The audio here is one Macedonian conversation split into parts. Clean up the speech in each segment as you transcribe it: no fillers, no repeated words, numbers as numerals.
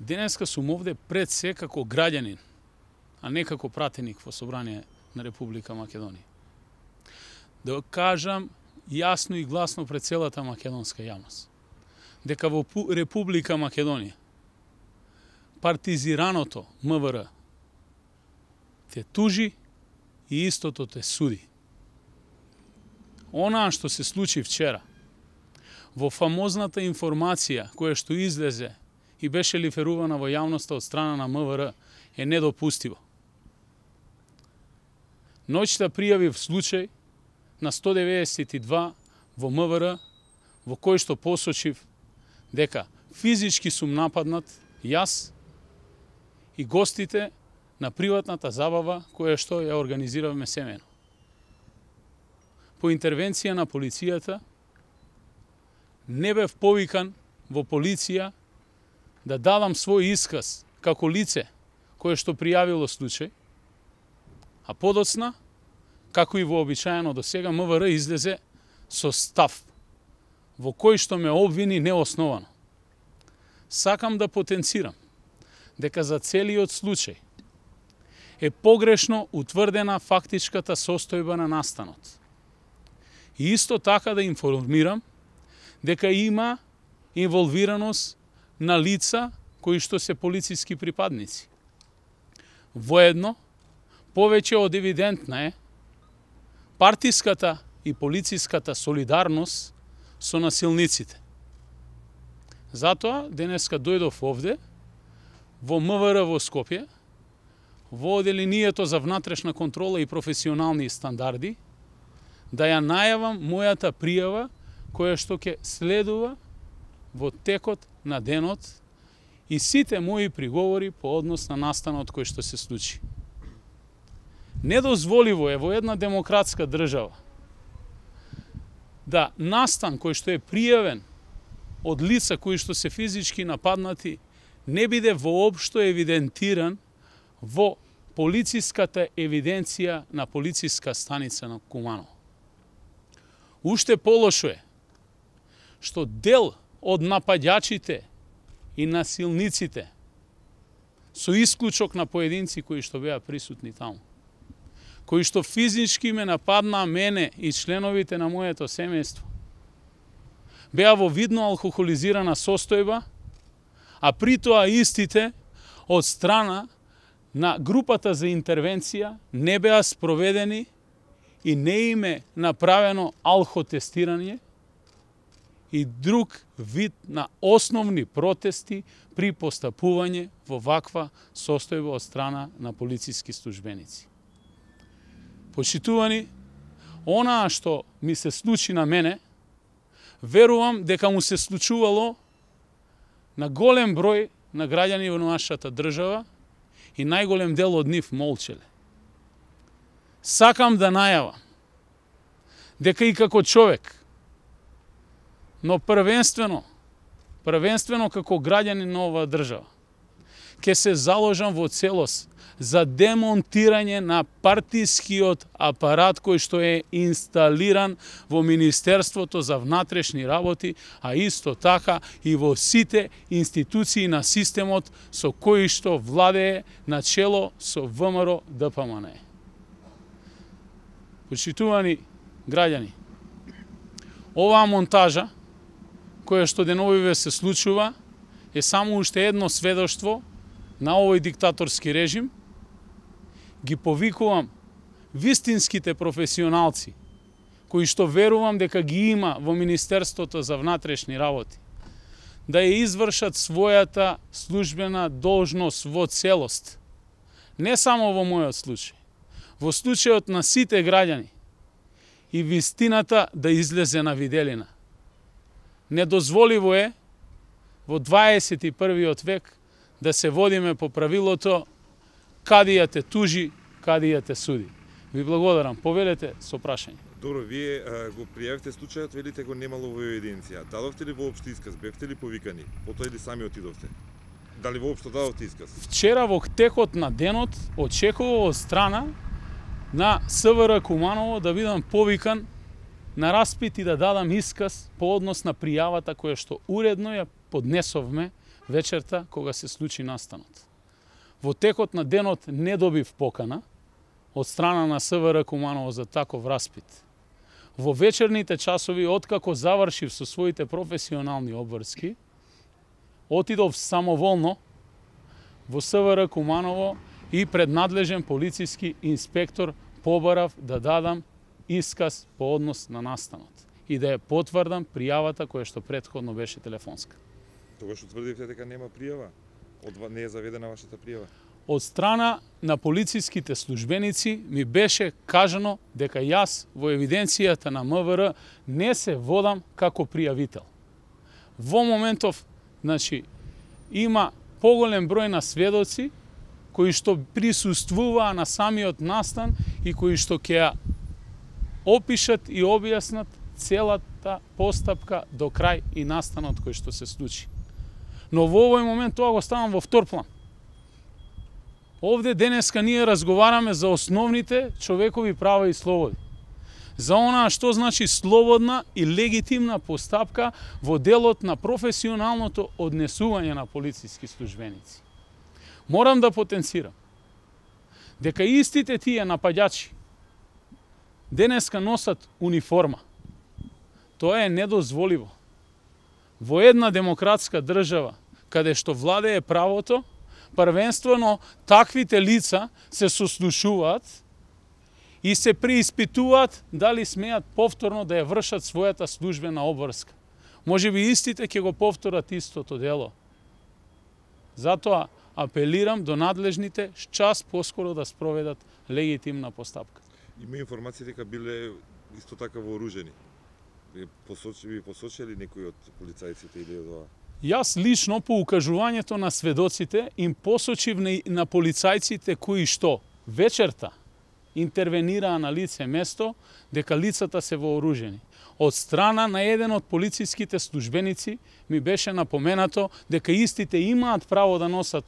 Денеска сум овде пред се како граѓанин, а не како пратеник во Собрание на Република Македонија. Да кажам јасно и гласно пред целата македонска јавност дека во Република Македонија партизираното МВР те тужи и истото те суди. Онаа што се случи вчера во фамозната информација која што излезе и беше лиферувана во јавноста од страна на МВР е недопустиво. Ноќта пријавив случај на 192 во МВР во кој што посочив дека физички сум нападнат јас и гостите на приватната забава која што ја организиравме семејно. По интервенција на полицијата не бев повикан во полиција да дадам свој исказ како лице кое што пријавило случај, а подоцна, како и вообичаено до сега, МВР излезе со став во кој што ме обвини неосновано. Сакам да потенцирам дека за целиот случај е погрешно утврдена фактичката состојба на настанот. И исто така да информирам дека има инволвираност на лица кои што се полициски припадници. Воедно, повеќе од евидентна е партиската и полициската солидарност со насилниците. Затоа денеска дојдов овде во МВР во Скопје, во Оделението за внатрешна контрола и професионални стандарди, да ја најавам мојата пријава која што ќе следува во текот на денот и сите мои приговори по однос на настанот кој што се случи. Недозволиво е во една демократска држава да настан кој што е пријавен од лица кои што се физички нападнати не биде воопшто евидентиран во полициската евиденција на полициска станица на Куманово. Уште полошо е што дел од напаѓачите и насилниците, со исклучок на поединци кои што беа присутни таму, кои што физички ме нападнаа мене и членовите на моето семејство, беа во видно алкохолизирана состојба, а при тоа истите од страна на групата за интервенција не беа спроведени и не им е направено алкотестирање и друг вид на основни протести при постапување во ваква состојба од страна на полициски службеници. Почитувани, онаа што ми се случи на мене, верувам дека му се случувало на голем број на граѓани во нашата држава и најголем дел од нив молчеле. Сакам да најавам дека и како човек, но првенствено како граѓанин на оваа држава, ќе се заложам во целост за демонтирање на партискиот апарат кој што е инсталиран во Министерството за внатрешни работи, а исто така и во сите институции на системот со кои што владее начело со ВМРО ДПМН. Почитувани граѓани, оваа монтажа која што деновиве се случува е само уште едно сведоштво на овој диктаторски режим. Ги повикувам вистинските професионалци кои што верувам дека ги има во Министерството за внатрешни работи да ја извршат својата службена должност во целост. Не само во мојот случај, во случајот на сите граѓани и вистината да излезе на виделина. Недозволиво е во 21. век да се водиме по правилото кади ја те тужи, кади ја те суди. Ви благодарам. Повелете со прашање. Добро, вие го пријавите случајот, велите го немало во евиденција. Дадовте ли воопшто исказ? Бевте ли повикани? Потоа или сами отидовте? Дали воопшто дадовте исказ? Вчера во текот на денот очекував од страна на СВР Куманово да бидам повикан на распит и да дадам исказ по однос на пријавата која што уредно ја поднесовме вечерта кога се случи настанот. Во текот на денот не добив покана од страна на СВР Куманово за таков распит. Во вечерните часови, откако завршив со своите професионални обврски, отидов самоволно во СВР Куманово и пред надлежен полициски инспектор побарав да дадам исказ по однос на настанот и да ја потврдам пријавата која што претходно беше телефонска. Тогаш утврдивте дека нема пријава? Не е заведена вашата пријава? Од страна на полициските службеници ми беше кажано дека јас во евиденцијата на МВР не се водам како пријавител. Во моментов, има поголем број на сведоци кои што присуствуваа на самиот настан и кои што ќе ја опишат и објаснат целата постапка до крај и настанот кој што се случи. Но во овој момент тоа го ставам во втор план. Овде денеска ние разговараме за основните човекови права и слободи. За онаа што значи слободна и легитимна постапка во делот на професионалното однесување на полициски службеници. Морам да потенцирам дека истите тие напаѓачи денеска носат униформа. Тоа е недозволиво. Во една демократска држава, каде што владее правото, првенствено таквите лица се сослушуваат и се преиспитуваат дали смеат повторно да ја вршат својата службена обврска. Можеби истите ќе го повторат истото дело. Затоа апелирам до надлежните час поскоро да спроведат легитимна постапка. Има информации дека биле исто така вооружени. Ви посочили некои од полицајците или од ова? Јас лично по укажувањето на сведоците им посочив на полицајците кои што вечерта интервенираа на лице место дека лицата се вооружени. Од страна на еден од полициските службеници ми беше напоменато дека истите имаат право да носат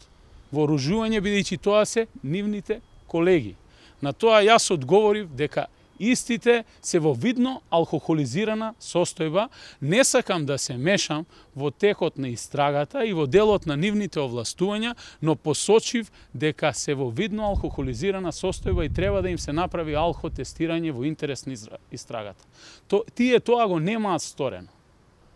вооружување бидејќи тоа се нивните колеги. На тоа јас одговорив дека истите се во видно алкохолизирана состојба, не сакам да се мешам во текот на истрагата и во делот на нивните овластувања, но посочив дека се во видно алкохолизирана состојба и треба да им се направи алкотестирање во интерес на истрагата. Тие тоа го немаат сторено.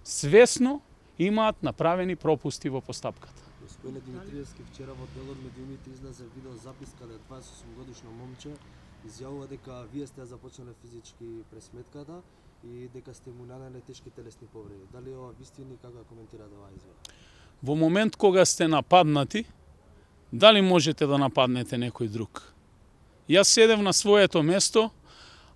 Свесно имаат направени пропусти во постапката. Господине Димитриевски, вчера во делот медиумите излезе видео запис каде 28-годишно момче изјавува дека вие сте започнале физички пресметката и дека сте му нанеле тешки телесни повреди. Дали ова вистина и како коментирате оваа изјава? Во момент кога сте нападнати, дали можете да нападнете некој друг? Јас седев на своето место,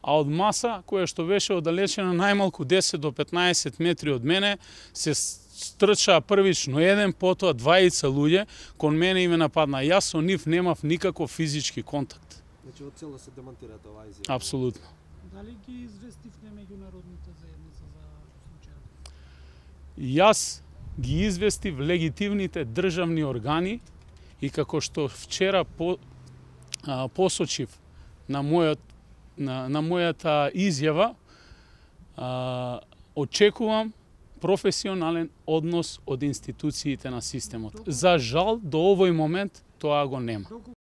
а од маса која што беше оддалечена најмалку 10 до 15 метри од мене, се стрчаа првично еден, потоа двајца луѓе, кон мене и ме нападна. Јас со нив немав никаков физички контакт. Значи од цело се демонтирате оваа изјава? Апсолутно. Дали ги известивте меѓународните заедница за случајот? Јас ги известив легитимните државни органи и како што вчера посочив на мојата изјава, очекувам професионален однос од институциите на системот. За жал, до овој момент тоа го нема.